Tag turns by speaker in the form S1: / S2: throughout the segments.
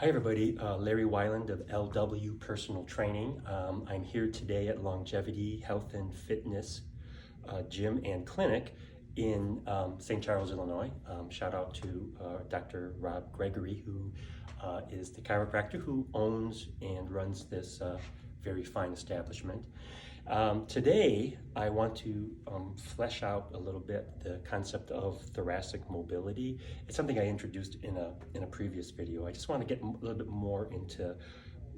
S1: Hi everybody, Larry Weiland of LW Personal Training. I'm here today at Longevity Health and Fitness Gym and Clinic in St. Charles, Illinois. Shout out to Dr. Rob Gregory, who is the chiropractor who owns and runs this very fine establishment. Today, I want to flesh out a little bit the concept of thoracic mobility. It's something I introduced in a previous video. I just want to get a little bit more into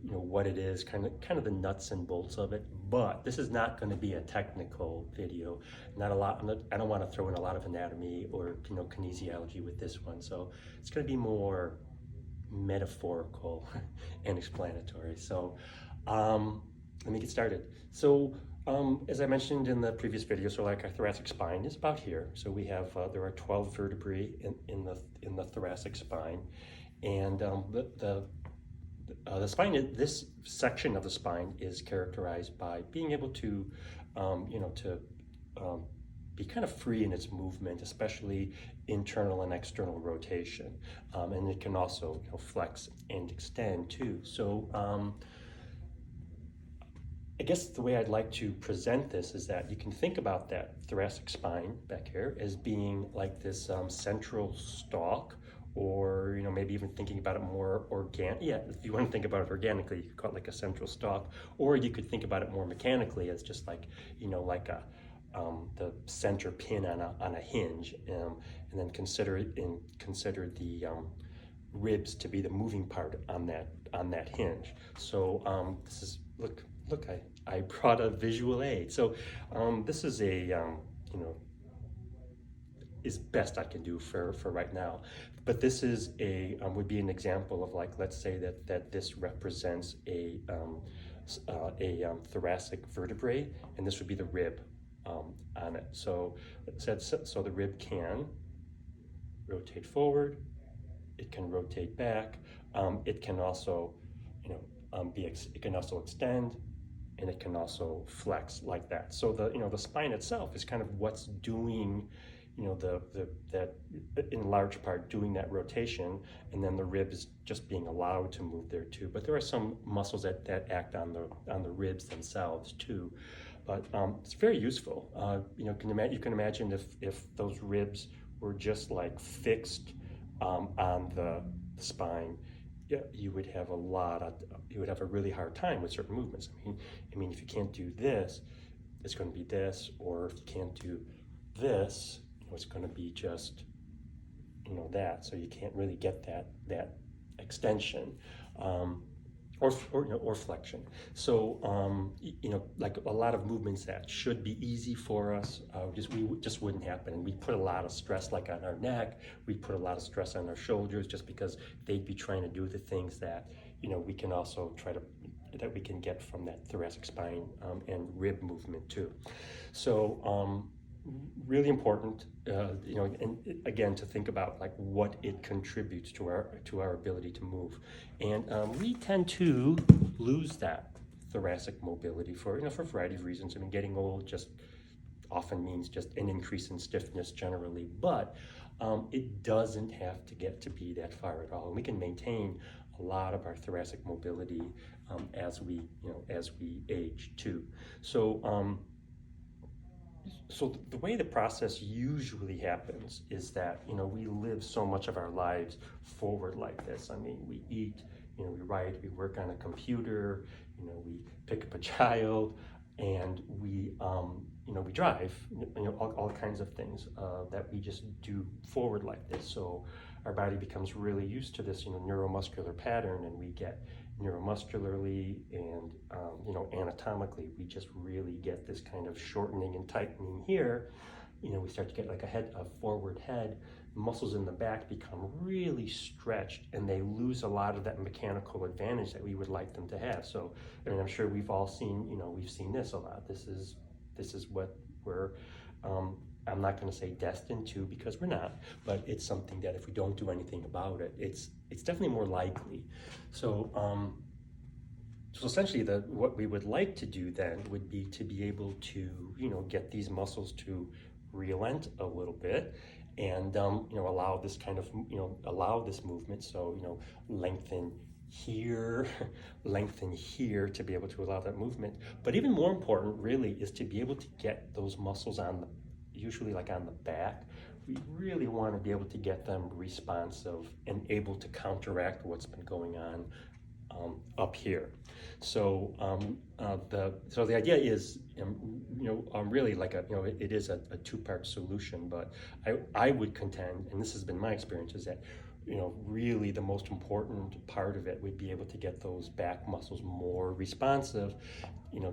S1: what it is, kind of the nuts and bolts of it. But this is not going to be a technical video. Not a lot. I don't want to throw in a lot of anatomy or kinesiology with this one. So it's going to be more metaphorical and explanatory. So let me get started. So as I mentioned in the previous video, so like our thoracic spine is about here. So we have, there are 12 vertebrae in the thoracic spine. And the spine, this section of the spine is characterized by being able to, be kind of free in its movement, especially internal and external rotation. And it can also flex and extend too. So I guess the way I'd like to present this is that you can think about that thoracic spine back here as being like this central stalk, or maybe even thinking about it more organic. Yeah, if you want to think about it organically, you could call it like a central stalk, or you could think about it more mechanically as just like like a the center pin on a hinge, and then consider the ribs to be the moving part on that hinge. So this is look, I brought a visual aid. So this is a is best I can do for right now. But this is would be an example of, like, let's say that this represents a thoracic vertebrae, and this would be the rib on it. So so the rib can rotate forward, it can rotate back, it can also it can also extend, and it can also flex like that. So the spine itself is kind of what's doing that in large part doing that rotation, and then the rib is just being allowed to move there too. But there are some muscles that act on the ribs themselves too. But it's very useful. You can imagine if those ribs were just like fixed on the spine, you would have a really hard time with certain movements. I mean, if you can't do this, it's going to be this, or if you can't do this, it's going to be just that. So you can't really get that extension or flexion. So like a lot of movements that should be easy for us just wouldn't happen. And we put a lot of stress, like on our neck. We put a lot of stress on our shoulders, just because they'd be trying to do the things that we can also that we can get from that thoracic spine and rib movement too. So really important, and again, to think about like what it contributes to our ability to move. And we tend to lose that thoracic mobility for a variety of reasons. I mean, getting old just often means just an increase in stiffness generally, but it doesn't have to get to be that far at all. And we can maintain a lot of our thoracic mobility as we age too. So the way the process usually happens is that we live so much of our lives forward like this. I mean, we eat, we write, we work on a computer, we pick up a child, and we drive, all kinds of things that we just do forward like this. So our body becomes really used to this neuromuscular pattern, and we get neuromuscularly and anatomically, we just really get this kind of shortening and tightening here. We start to get like a forward head. The muscles in the back become really stretched, and they lose a lot of that mechanical advantage that we would like them to have. So I mean, I'm sure we've all seen we've seen this a lot. This is what we're I'm not going to say destined to, because we're not, but it's something that if we don't do anything about it, it's definitely more likely. So so essentially, what we would like to do then would be to be able to get these muscles to relent a little bit, and allow this kind of allow this movement. So lengthen here, lengthen here to be able to allow that movement. But even more important really is to be able to get those muscles on the, usually like on the back. We really want to be able to get them responsive and able to counteract what's been going on up here. So the idea is, really like it is a two-part solution. But I would contend, and this has been my experience, is that really the most important part of it would be able to get those back muscles more responsive,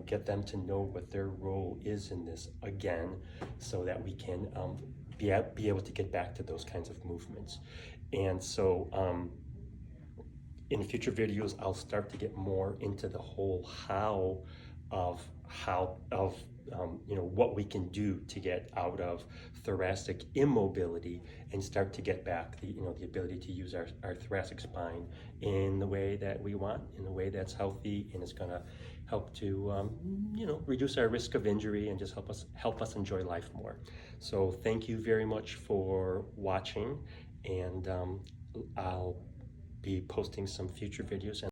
S1: get them to know what their role is in this again, so that we can be able to get back to those kinds of movements. And so in future videos, I'll start to get more into the whole what we can do to get out of thoracic immobility and start to get back the ability to use our thoracic spine in the way that we want, in a way that's healthy and is going to help to reduce our risk of injury and just help us enjoy life more. So thank you very much for watching, and I'll be posting some future videos.